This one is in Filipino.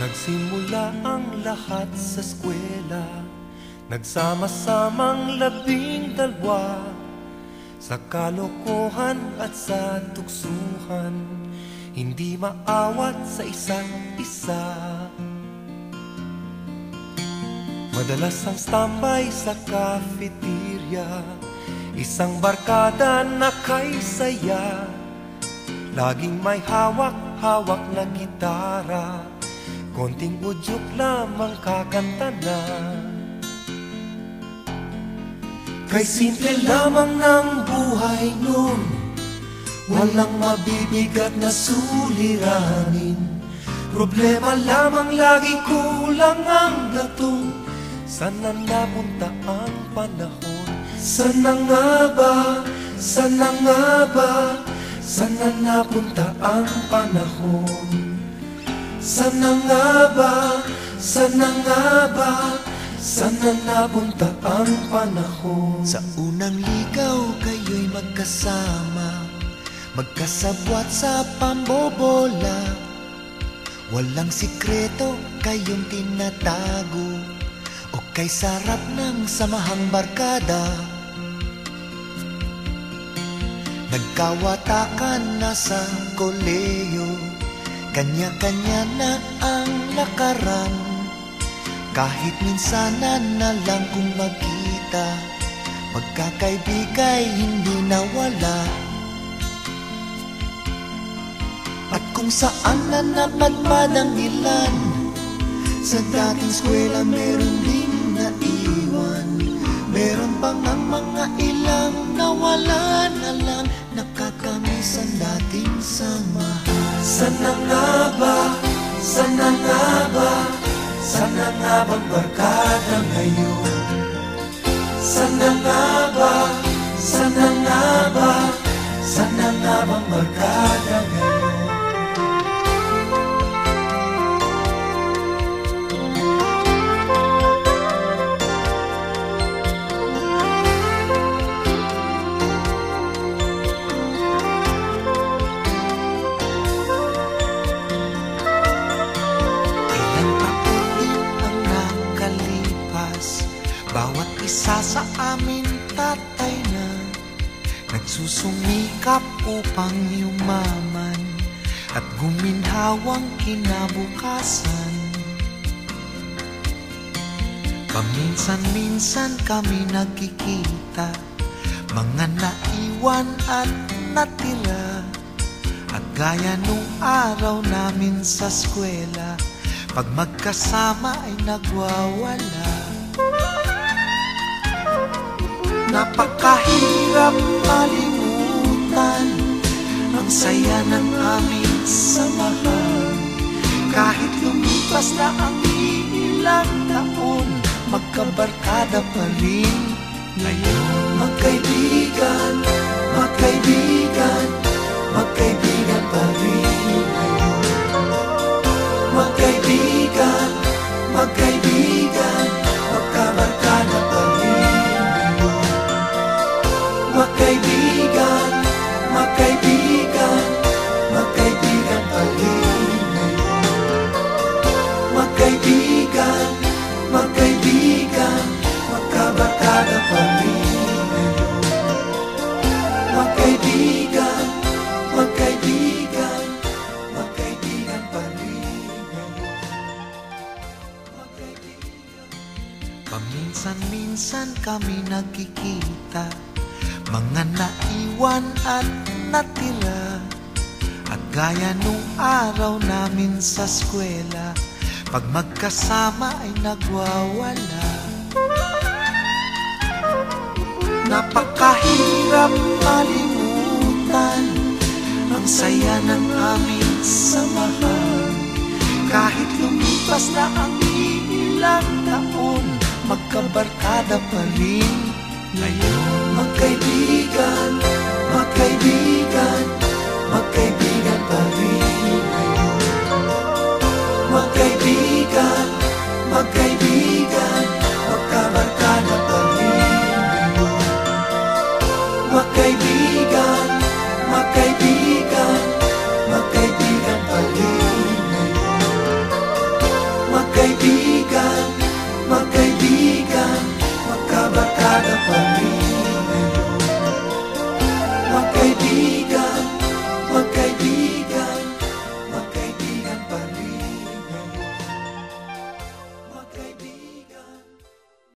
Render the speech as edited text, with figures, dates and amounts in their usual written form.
Nagsimula ang lahat sa eskwela, nagsama-samang 12 sa kalokohan at sa tuksuhan, hindi maawat sa isa't isa. Madalas ang standby sa cafeteria, isang barkada na kay saya, laging may hawak-hawak na gitara, konting udyok lamang kakanta na. Kay simple lamang ng buhay nun, walang mabibigat na suliranin. Problema lamang lagi kulang ang gatong, sana napunta ang panahon. Sana nga ba, sana nga ba, sana napunta ang panahon. Sana nga ba, sana nga ba, sana napunta ang panahon. Sa unang ligaw kayo'y magkasama, magkasabwat sa pambobola. Walang sikreto kayong tinatago, o kay sarap ng samahang barkada. Nagkawatakan na sa koleyo, kanya-kanya na ang lakaran. Kahit minsanan na lang kung magkita, magkakaibigay hindi nawala. At kung saan na napadpad ang ilan, sa dating eskwela meron ding naiwan. Meron pang ang mga ilang nawala na lang, nakakamiss ang dating samahan. Sana nga ba, sana nga ba, sana nga bang barkada ngayon? Sana nga ba, sana nga ba, sana nga bang barkada ngayon? Bawat isa sa amin tatay na, nagsusumikap upang yumaman at guminhawang kinabukasan. Paminsan-minsan kami nagkikita, mga naiwan at natira. At gaya nung araw namin sa eskwela, pag magkasama ay nagwawala. Napakahirap malimutan ang saya ng aming samahan. Kahit lumipas na ang ilang taon, magkabarkada pa rin ngayon. Magkaibigan, magkaibigan, magkaibigan pa rin ngayon. Magkaibigan, magkaibigan, magkabarkada pa rin. Magkaibigan, magkaibigan, magkaibigan pa rin ngayon. Magkaibigan, magkaibigan, magkabarkada pa rin ngayon. Magkaibigan, magkaibigan, magkaibigan pa rin ngayon. Magkaibigan. Paminsan-minsan kami nagkikita, mga naiwan at natira. At gaya nung araw namin sa eskwela, pag magkasama ay nagwawala. Napakahirap malimutan ang saya ng aming samahan. Kahit lumipas na ang ilang taon, magkabarkada pa rin ngayon. Magkaibigan, magkaibigan,